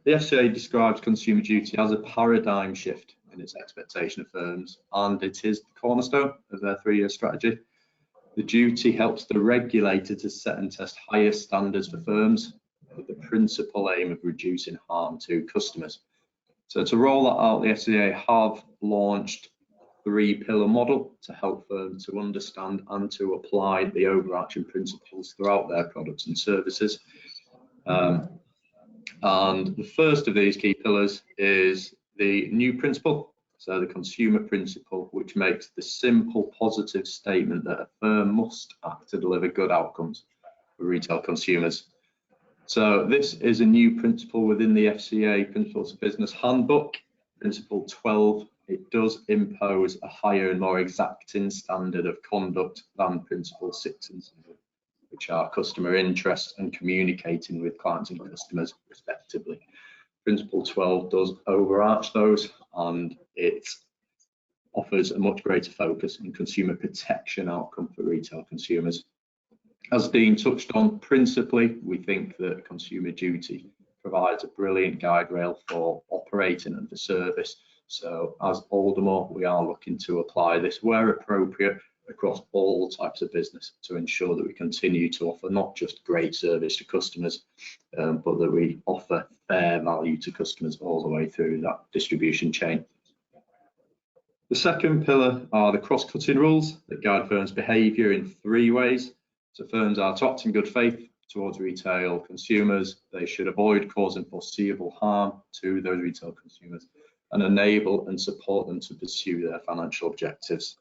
The FCA describes consumer duty as a paradigm shift in its expectation of firms, and it is the cornerstone of their 3-year strategy. The duty helps the regulator to set and test higher standards for firms with the principal aim of reducing harm to customers. So to roll that out, the FCA have launched a 3-pillar model to help firms to understand and to apply the overarching principles throughout their products and services. And the first of these key pillars is the new principle, so the consumer principle, which makes the simple positive statement that a firm must act to deliver good outcomes for retail consumers. So this is a new principle within the FCA Principles of Business Handbook, Principle 12. It does impose a higher and more exacting standard of conduct than Principle 6 and 7, which are customer interest and communicating with clients and customers respectively. Principle 12 does overarch those, and it offers a much greater focus on consumer protection outcome for retail consumers. As Dean touched on, principally, we think that consumer duty provides a brilliant guide rail for operating and for service. So as Aldermore, we are looking to apply this where appropriate across all types of business to ensure that we continue to offer not just great service to customers, but that we offer fair value to customers all the way through that distribution chain. The second pillar are the cross-cutting rules that guide firms' behaviour in 3 ways. So firms are to act in good faith towards retail consumers. They should avoid causing foreseeable harm to those retail consumers and enable and support them to pursue their financial objectives.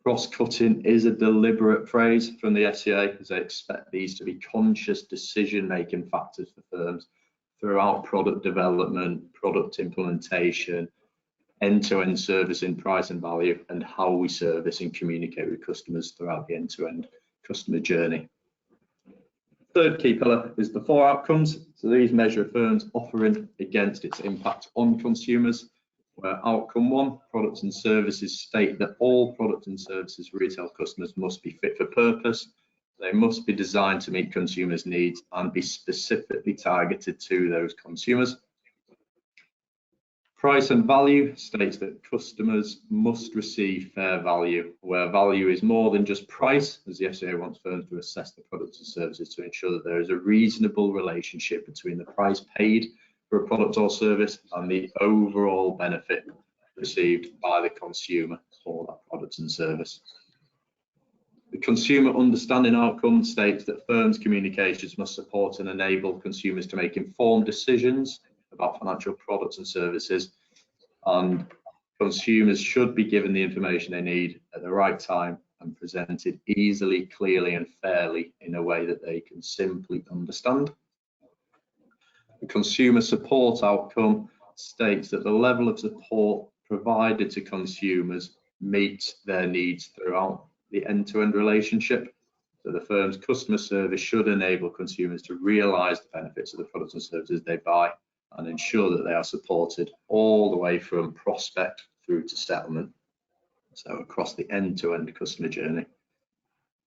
Cross-cutting is a deliberate phrase from the FCA, as they expect these to be conscious decision-making factors for firms throughout product development, product implementation, end-to-end service in price and value, and how we service and communicate with customers throughout the end-to-end customer journey. Third key pillar is the 4 outcomes. So these measure a firm's offering against its impact on consumers, where outcome 1, products and services, state that all products and services for retail customers must be fit for purpose. They must be designed to meet consumers' needs and be specifically targeted to those consumers. Price and value states that customers must receive fair value, where value is more than just price, as the FCA wants firms to assess the products and services to ensure that there is a reasonable relationship between the price paid for a product or service and the overall benefit received by the consumer for that product and service. The consumer understanding outcome states that firms' communications must support and enable consumers to make informed decisions about financial products and services, and consumers should be given the information they need at the right time and presented easily, clearly and fairly in a way that they can simply understand. The consumer support outcome states that the level of support provided to consumers meets their needs throughout the end-to-end relationship. So the firm's customer service should enable consumers to realise the benefits of the products and services they buy and ensure that they are supported all the way from prospect through to settlement, so across the end-to-end customer journey.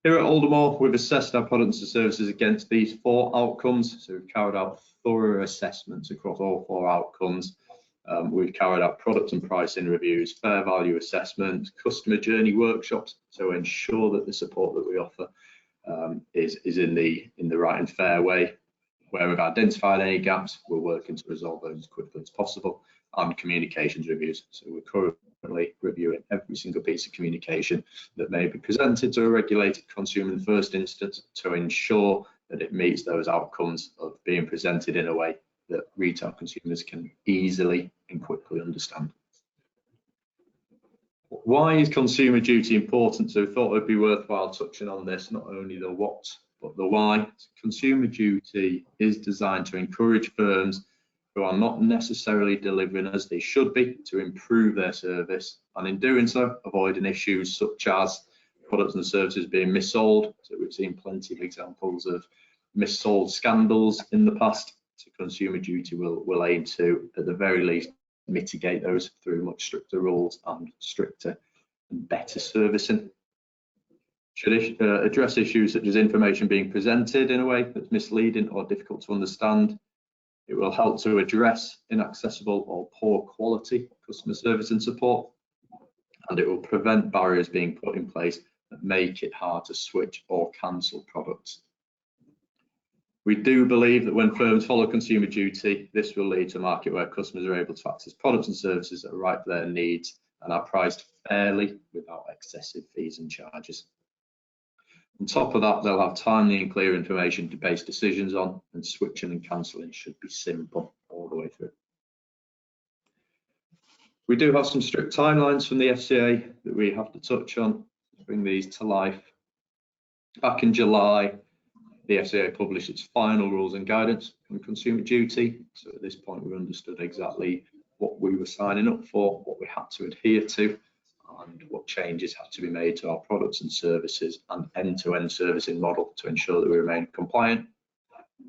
Here at Aldermore, we've assessed our products and services against these 4 outcomes. So we've carried out thorough assessments across all 4 outcomes. We've carried out product and pricing reviews, fair value assessments, customer journey workshops to ensure that the support that we offer is in the right and fair way. Where we've identified any gaps, we're working to resolve those as quickly as possible, and communications reviews. So we're currently reviewing every single piece of communication that may be presented to a regulated consumer in the first instance to ensure that it meets those outcomes of being presented in a way that retail consumers can easily and quickly understand. Why is consumer duty important? So we thought it would be worthwhile touching on this, not only the what, but the why. Consumer duty is designed to encourage firms who are not necessarily delivering as they should be to improve their service, and in doing so, avoiding issues such as products and services being missold. So we've seen plenty of examples of missold scandals in the past. So consumer duty will aim to, at the very least, mitigate those through much stricter rules and stricter and better servicing. Should address issues such as information being presented in a way that's misleading or difficult to understand, It will help to address inaccessible or poor quality customer service and support, and it will prevent barriers being put in place that make it hard to switch or cancel products. We do believe that when firms follow consumer duty, this will lead to a market where customers are able to access products and services that are right for their needs and are priced fairly without excessive fees and charges. On top of that, they'll have timely and clear information to base decisions on, and switching and cancelling should be simple all the way through. We do have some strict timelines from the FCA that we have to touch on to bring these to life. Back in July, the FCA published its final rules and guidance on consumer duty. So at this point, we understood exactly what we were signing up for, what we had to adhere to, and what changes had to be made to our products and services and end-to-end servicing model to ensure that we remain compliant.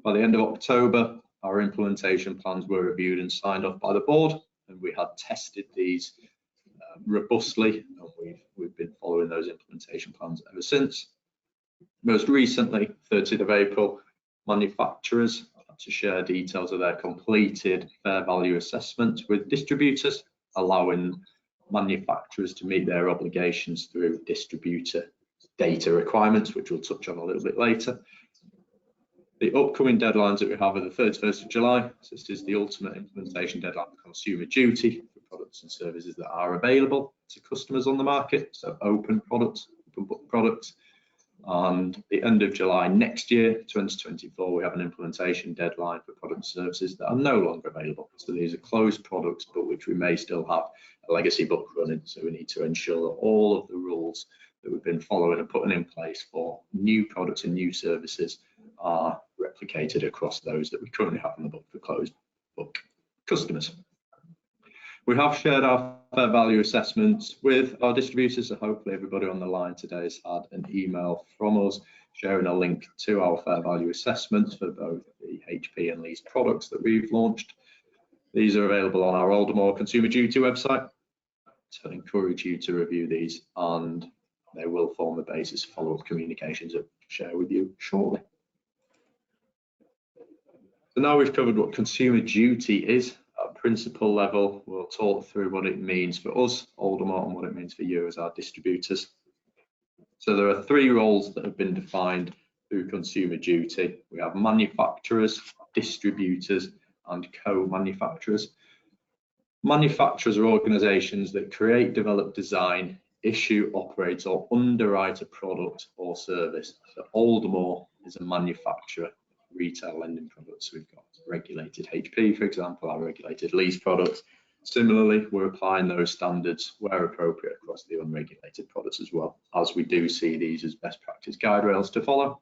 By the end of October, our implementation plans were reviewed and signed off by the board, and we had tested these robustly, and we've been following those implementation plans ever since. Most recently, 30th of April, manufacturers had to share details of their completed fair value assessments with distributors, allowing manufacturers to meet their obligations through distributor data requirements, which we'll touch on a little bit later. The upcoming deadlines that we have are the 31st of July. So this is the ultimate implementation deadline for consumer duty for products and services that are available to customers on the market, so open products, open book products. And the end of July next year, 2024, we have an implementation deadline for products and services that are no longer available. So these are closed products, but which we may still have a legacy book running. So we need to ensure that all of the rules that we've been following and putting in place for new products and new services are replicated across those that we currently have in the book for closed book customers. We have shared our fair value assessments with our distributors, so hopefully everybody on the line today has had an email from us sharing a link to our fair value assessments for both the HP and lease products that we've launched. These are available on our Aldermore Consumer Duty website, so I encourage you to review these, and they will form the basis of follow-up communications that I'll share with you shortly. So now we've covered what consumer duty is. At principle level, we'll talk through what it means for us, Aldermore, and what it means for you as our distributors. So there are three roles that have been defined through consumer duty. We have manufacturers, distributors, and co-manufacturers. Manufacturers are organisations that create, develop, design, issue, operate, or underwrite a product or service. So Aldermore is a manufacturer. Retail lending products. We've got regulated HP, for example, our regulated lease products. Similarly, we're applying those standards where appropriate across the unregulated products as well, as we do see these as best practice guide rails to follow.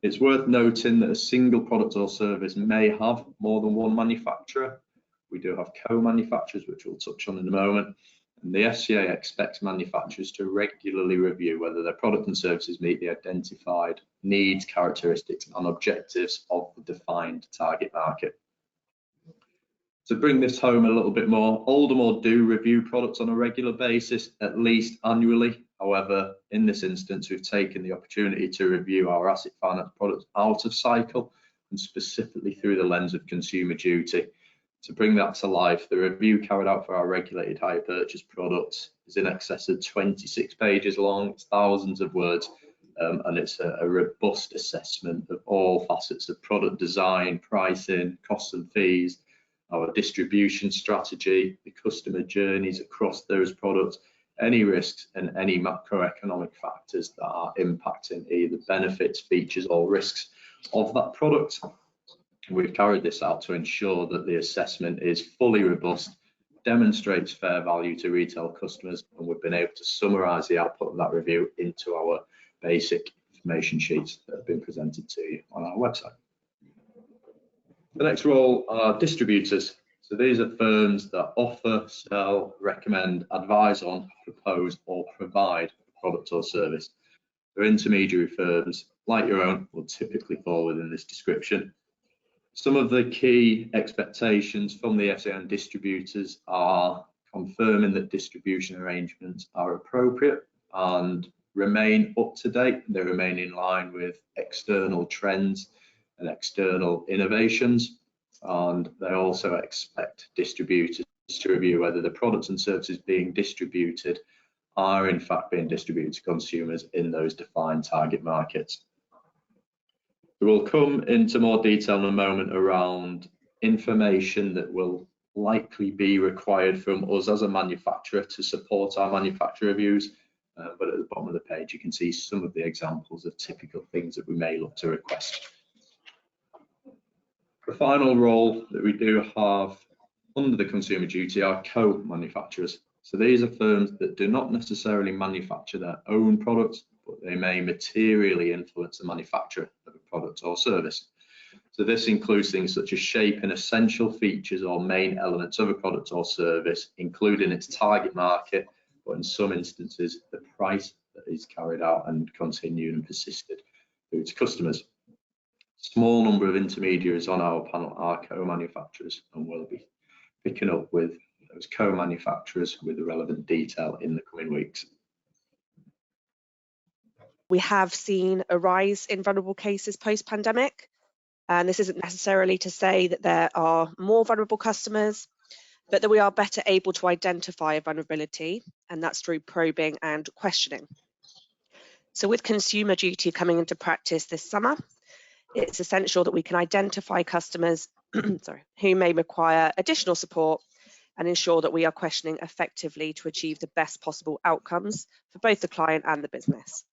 It's worth noting that a single product or service may have more than one manufacturer. We do have co-manufacturers, which we'll touch on in a moment. And the FCA expects manufacturers to regularly review whether their product and services meet the identified needs, characteristics, and objectives of the defined target market. To bring this home a little bit more, Aldermore do review products on a regular basis, at least annually. However, in this instance, we've taken the opportunity to review our asset finance products out of cycle, and specifically through the lens of consumer duty. To bring that to life, the review carried out for our regulated hire purchase products is in excess of 26 pages long. It's thousands of words, and it's a robust assessment of all facets of product design, pricing, costs and fees, our distribution strategy, the customer journeys across those products, any risks and any macroeconomic factors that are impacting either benefits, features or risks of that product. We've carried this out to ensure that the assessment is fully robust, demonstrates fair value to retail customers, and we've been able to summarise the output of that review into our basic information sheets that have been presented to you on our website. The next role are distributors. So these are firms that offer, sell, recommend, advise on, propose or provide a product or service. They're intermediary firms, like your own, will typically fall within this description. Some of the key expectations from the FCA and distributors are confirming that distribution arrangements are appropriate and remain up to date. They remain in line with external trends. and external innovations. And they also expect distributors to review whether the products and services being distributed are in fact being distributed to consumers in those defined target markets. We will come into more detail in a moment around information that will likely be required from us as a manufacturer to support our manufacturer reviews. But at the bottom of the page, you can see some of the examples of typical things that we may look to request. The final role that we do have under the consumer duty are co-manufacturers. So these are firms that do not necessarily manufacture their own products, but they may materially influence the manufacture of a product or service. So this includes things such as shaping essential features or main elements of a product or service, including its target market, but in some instances, the price that is carried out and continued and persisted through its customers. Small number of intermediaries on our panel are co-manufacturers, and we'll be picking up with those co-manufacturers with the relevant detail in the coming weeks. We have seen a rise in vulnerable cases post-pandemic, and this isn't necessarily to say that there are more vulnerable customers, but that we are better able to identify a vulnerability, and that's through probing and questioning. So with consumer duty coming into practice this summer, it's essential that we can identify customers who may require additional support and ensure that we are questioning effectively to achieve the best possible outcomes for both the client and the business.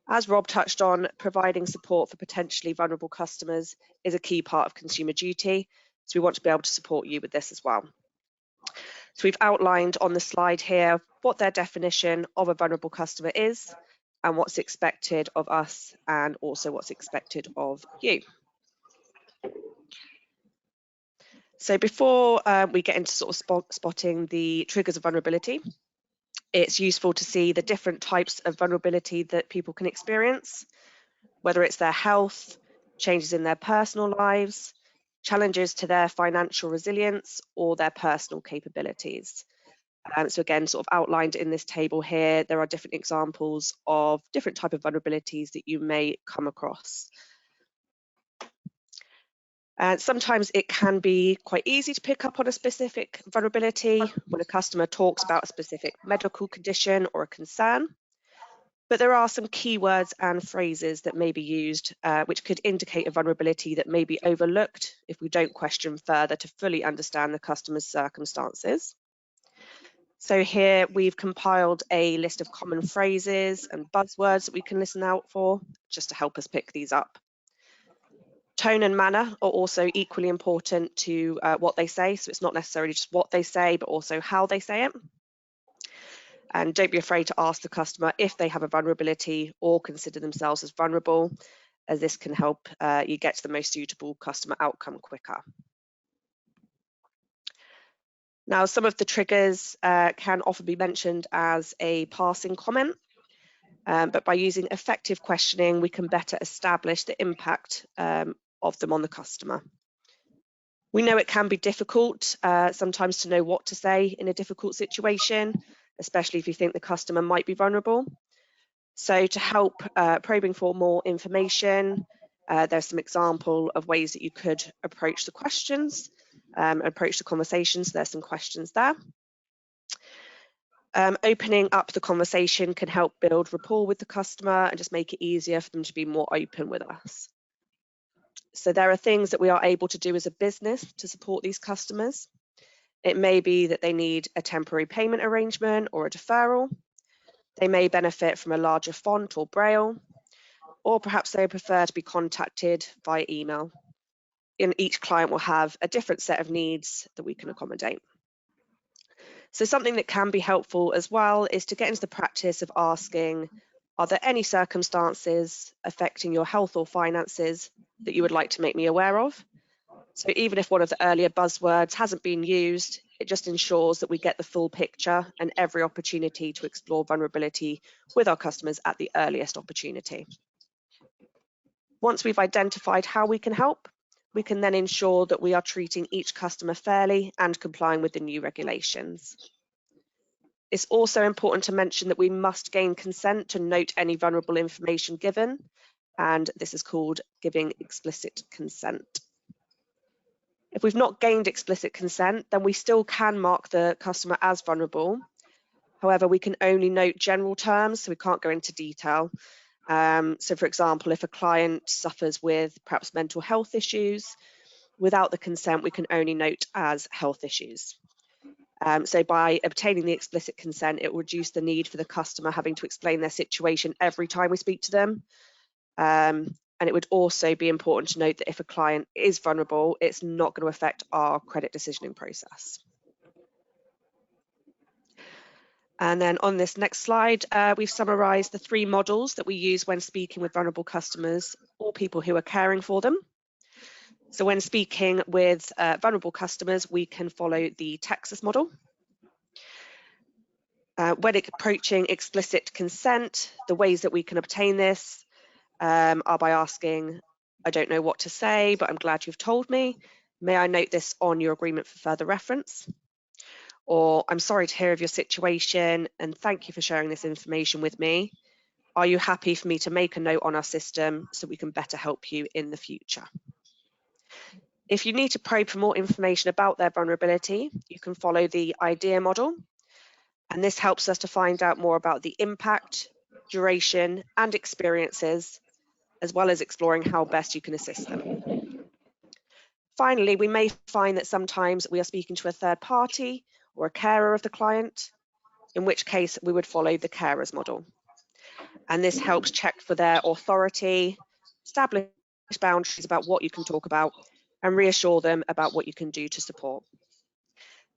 As Rob touched on, providing support for potentially vulnerable customers is a key part of consumer duty, so we want to be able to support you with this as well. So we've outlined on the slide here what their definition of a vulnerable customer is and what's expected of us and also what's expected of you. So before we get into sort of spotting the triggers of vulnerability, it's useful to see the different types of vulnerability that people can experience, whether it's their health, changes in their personal lives, challenges to their financial resilience, or their personal capabilities. So again, sort of outlined in this table here, there are different examples of different type of vulnerabilities that you may come across. Sometimes it can be quite easy to pick up on a specific vulnerability when a customer talks about a specific medical condition or a concern. But there are some keywords and phrases that may be used which could indicate a vulnerability that may be overlooked if we don't question further to fully understand the customer's circumstances. So here we've compiled a list of common phrases and buzzwords that we can listen out for just to help us pick these up. Tone and manner are also equally important to what they say. So it's not necessarily just what they say, but also how they say it. And don't be afraid to ask the customer if they have a vulnerability or consider themselves as vulnerable, as this can help you get to the most suitable customer outcome quicker. Now, some of the triggers can often be mentioned as a passing comment, but by using effective questioning, we can better establish the impact of them on the customer. We know it can be difficult sometimes to know what to say in a difficult situation, especially if you think the customer might be vulnerable. So to help probing for more information, there's some example of ways that you could approach the questions, approach the conversations. There's some questions there. Opening up the conversation can help build rapport with the customer and just make it easier for them to be more open with us. So there are things that we are able to do as a business to support these customers. It may be that they need a temporary payment arrangement or a deferral. They may benefit from a larger font or braille, or perhaps they prefer to be contacted via email. And each client will have a different set of needs that we can accommodate. So something that can be helpful as well is to get into the practice of asking, are there any circumstances affecting your health or finances that you would like to make me aware of? So even if one of the earlier buzzwords hasn't been used, it just ensures that we get the full picture and every opportunity to explore vulnerability with our customers at the earliest opportunity. Once we've identified how we can help, we can then ensure that we are treating each customer fairly and complying with the new regulations. It's also important to mention that we must gain consent to note any vulnerable information given, and this is called giving explicit consent. If we've not gained explicit consent, then we still can mark the customer as vulnerable. However, we can only note general terms, so we can't go into detail. So for example, if a client suffers with perhaps mental health issues, without the consent, we can only note as health issues. So by obtaining the explicit consent, it will reduce the need for the customer having to explain their situation every time we speak to them. And it would also be important to note that if a client is vulnerable, it's not going to affect our credit decisioning process. And then on this next slide, we've summarised the 3 models that we use when speaking with vulnerable customers or people who are caring for them. So when speaking with vulnerable customers, we can follow the Texas model. When approaching explicit consent, the ways that we can obtain this are by asking, I don't know what to say, but I'm glad you've told me. May I note this on your agreement for further reference? Or I'm sorry to hear of your situation and thank you for sharing this information with me. Are you happy for me to make a note on our system so we can better help you in the future? If you need to probe for more information about their vulnerability, you can follow the IDEA model. And this helps us to find out more about the impact, duration, and experiences, as well as exploring how best you can assist them. Finally, we may find that sometimes we are speaking to a third party or a carer of the client, in which case we would follow the carers model. And this helps check for their authority, establish boundaries about what you can talk about, and reassure them about what you can do to support.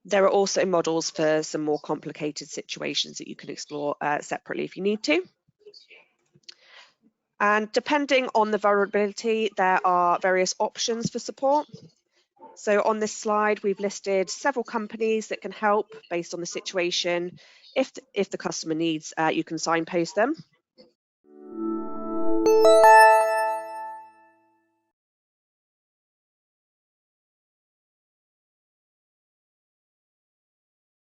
There are also models for some more complicated situations that you can explore separately if you need to. And depending on the vulnerability, there are various options for support. So on this slide, we've listed several companies that can help based on the situation. If the customer needs, you can signpost them.